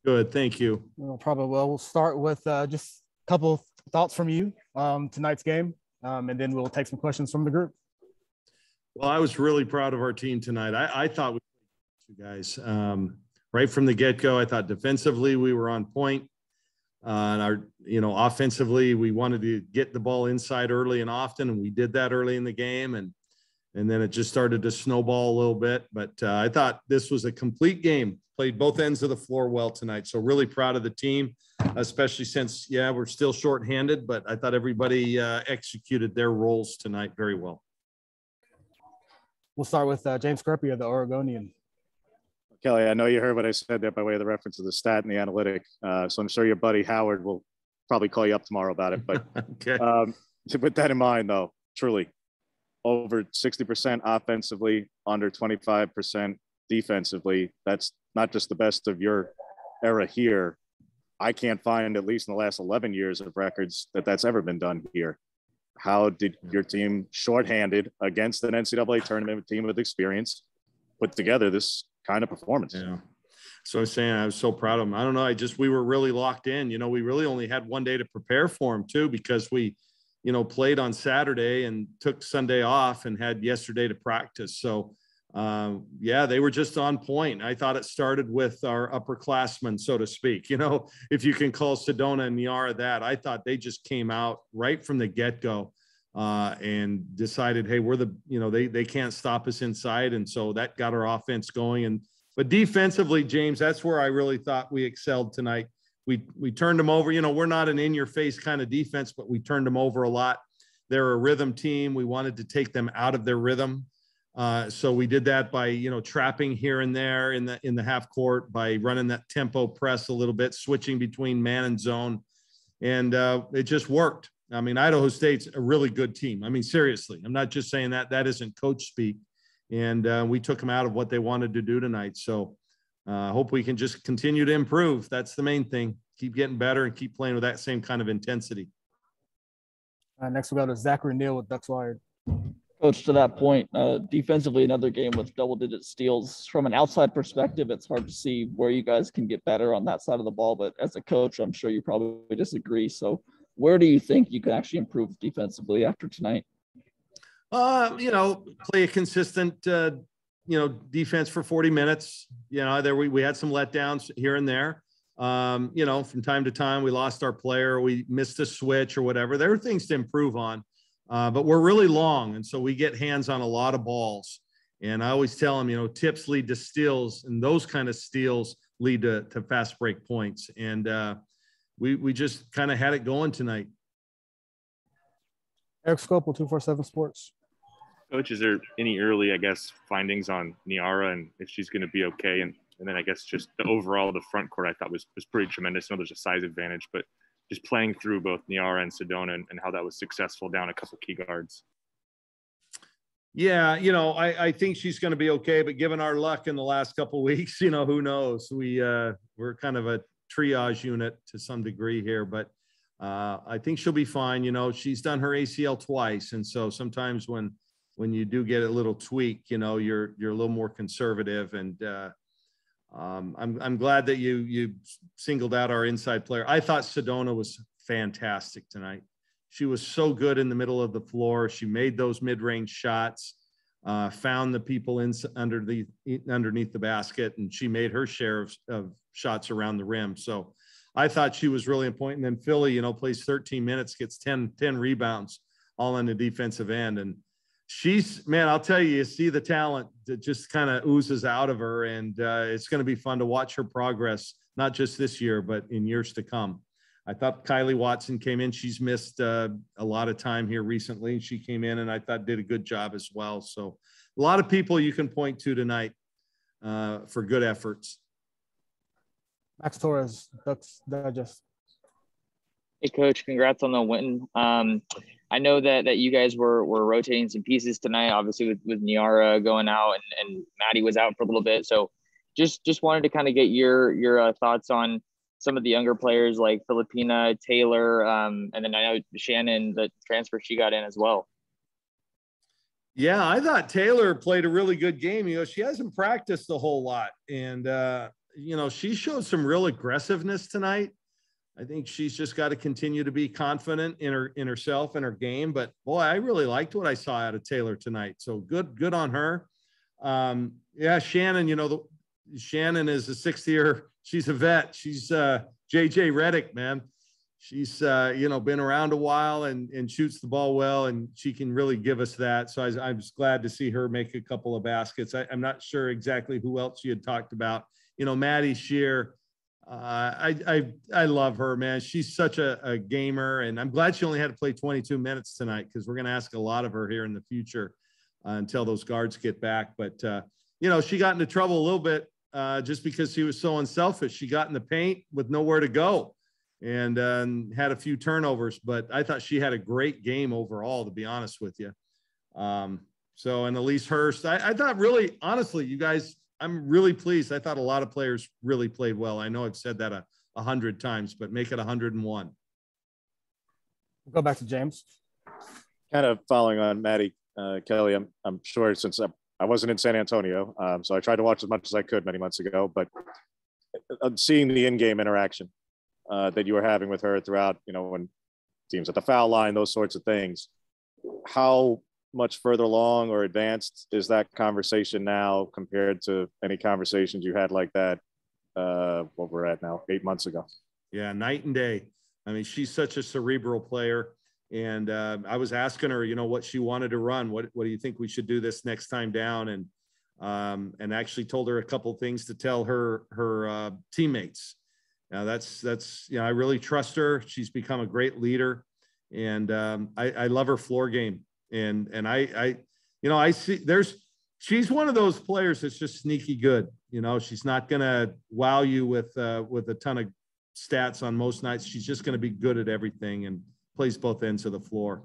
Good, thank you. No problem. Well, we'll start with just a couple of thoughts from you tonight's game, and then we'll take some questions from the group. Well, I was really proud of our team tonight. I thought we you guys right from the get-go. I thought defensively we were on point. And offensively, we wanted to get the ball inside early and often, and we did that early in the game. And then it just started to snowball a little bit. But I thought this was a complete game. Played both ends of the floor well tonight. So really proud of the team, especially since, we're still shorthanded. But I thought everybody executed their roles tonight very well. We'll start with James Scarpia, the Oregonian. Kelly, I know you heard what I said there by way of the reference to the stat and the analytic. So I'm sure your buddy Howard will probably call you up tomorrow about it. But okay. To put that in mind, though, truly, over 60% offensively, under 25% defensively. That's not just the best of your era here. I can't find, at least in the last 11 years of records, that's ever been done here. How did your team, shorthanded against an NCAA tournament team with experience, put together this kind of performance? Yeah. So I was saying, I was so proud of them. I don't know. We were really locked in. We really only had one day to prepare for them too, because we, played on Saturday and took Sunday off and had yesterday to practice. So they were just on point. I thought it started with our upperclassmen, so to speak, if you can call Sedona and Niara that. I thought they just came out right from the get-go and decided, hey, we're they can't stop us inside. And so that got our offense going. But defensively, James, that's where I really thought we excelled tonight. We turned them over. We're not an in-your-face kind of defense, but we turned them over a lot. They're a rhythm team. We wanted to take them out of their rhythm. So we did that by, trapping here and there in the half court, by running that tempo press a little bit, switching between man and zone. And it just worked. I mean, Idaho State's a really good team. I mean, seriously, I'm not just saying that. That isn't coach speak. And we took them out of what they wanted to do tonight. So I hope we can just continue to improve. That's the main thing. Keep getting better and keep playing with that same kind of intensity. Next we'll go to Zachary Neal with Ducks Wired. Coach, to that point, defensively, another game with double-digit steals. From an outside perspective, it's hard to see where you guys can get better on that side of the ball. But as a coach, I'm sure you probably disagree. So where do you think you can actually improve defensively after tonight? Play a consistent, defense for 40 minutes. We had some letdowns here and there. From time to time, we lost our player, we missed a switch or whatever. There are things to improve on. But we're really long, and so we get hands on a lot of balls. And I always tell them, tips lead to steals, and those kind of steals lead to fast break points. And we just kind of had it going tonight. Eric Scopel, 247 Sports. Coach, is there any early, findings on Niara and if she's going to be okay? And then just the front court I thought was pretty tremendous. I know there's a size advantage, but just playing through both Niara and Sedona and how that was successful down a couple key guards. Yeah, I think she's going to be okay, but given our luck in the last couple of weeks, who knows? We're kind of a triage unit to some degree here, but I think she'll be fine. She's done her ACL twice, and so sometimes when you do get a little tweak, you're a little more conservative. And I'm glad that you singled out our inside player. I thought Sedona was fantastic tonight. She was so good in the middle of the floor. She made those mid-range shots, found the people underneath the basket, and she made her share of shots around the rim. So I thought she was really important. And then Philly, plays 13 minutes, gets 10 rebounds, all on the defensive end. And I'll tell you, you see the talent that just kind of oozes out of her. And it's going to be fun to watch her progress, not just this year, but in years to come. I thought Kylie Watson came in. She's missed a lot of time here recently. She came in and I thought did a good job as well. So a lot of people you can point to tonight for good efforts. Max Torres, Ducks Digest. Hey, Coach, congrats on the win. I know that you guys were rotating some pieces tonight, obviously with Niara going out and Maddie was out for a little bit. So just wanted to kind of get your thoughts on some of the younger players like Filipina, Taylor, and then I know Shannon, the transfer she got in as well. Yeah, I thought Taylor played a really good game. She hasn't practiced a whole lot. And, she showed some real aggressiveness tonight. I think she's just got to continue to be confident in herself and her game. But boy, I really liked what I saw out of Taylor tonight. So good on her. Yeah, Shannon, Shannon is a sixth year. She's a vet. She's JJ Reddick, man. She's been around a while and shoots the ball well, and she can really give us that. So I was glad to see her make a couple of baskets. I'm not sure exactly who else you had talked about. Maddie Shear. I love her, man. She's such a gamer, and I'm glad she only had to play 22 minutes tonight, because we're going to ask a lot of her here in the future until those guards get back. But she got into trouble a little bit just because she was so unselfish. She got in the paint with nowhere to go, and had a few turnovers, but I thought she had a great game overall, to be honest with you. And Elise Hurst, I thought, really, honestly, you guys, I'm really pleased. I thought a lot of players really played well. I know I've said that 100 times, but make it 101. Go back to James. Kind of following on Maddie, Kelly, I'm sure, since I wasn't in San Antonio, so I tried to watch as much as I could many months ago, but seeing the in-game interaction that you were having with her throughout, when teams at the foul line, those sorts of things, how much further along or advanced is that conversation now compared to any conversations you had like that, what we're at now, 8 months ago? Yeah, night and day. I mean, she's such a cerebral player. And I was asking her, what she wanted to run. What do you think we should do this next time down? And actually told her a couple of things to tell her teammates. Now that's I really trust her. She's become a great leader, and I love her floor game. And I see she's one of those players that's just sneaky good. She's not gonna wow you with a ton of stats on most nights. She's just gonna be good at everything and plays both ends of the floor.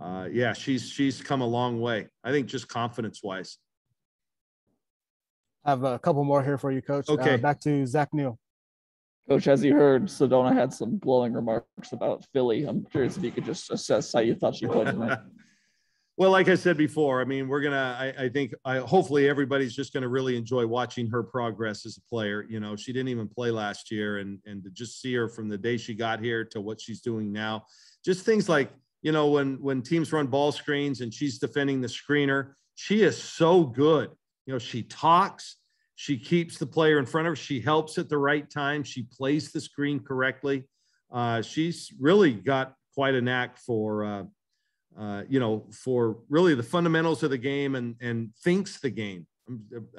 Yeah, she's come a long way, I think, just confidence wise. I have a couple more here for you, Coach. Okay. Back to Zach Neal. Coach, as you heard, Sedona had some glowing remarks about Philly. I'm curious if you could just assess how you thought she played tonight. Well, like I said before, I mean, I think hopefully everybody's just going to really enjoy watching her progress as a player. She didn't even play last year, and to just see her from the day she got here to what she's doing now, just things like, when teams run ball screens and she's defending the screener, she is so good. She talks, she keeps the player in front of her, she helps at the right time, she plays the screen correctly. She's really got quite a knack for really the fundamentals of the game and thinks the game.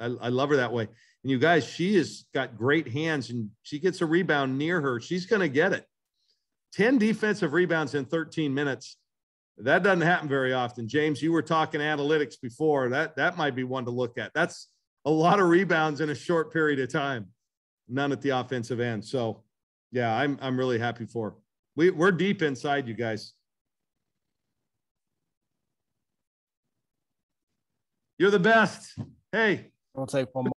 I love her that way. And you guys, she has got great hands, and she gets a rebound near her, she's going to get it. 10 defensive rebounds in 13 minutes. That doesn't happen very often. James, you were talking analytics before. That might be one to look at. That's a lot of rebounds in a short period of time. None at the offensive end. So, yeah, I'm really happy for her. We're deep inside, you guys. You're the best. Hey. We'll take one more.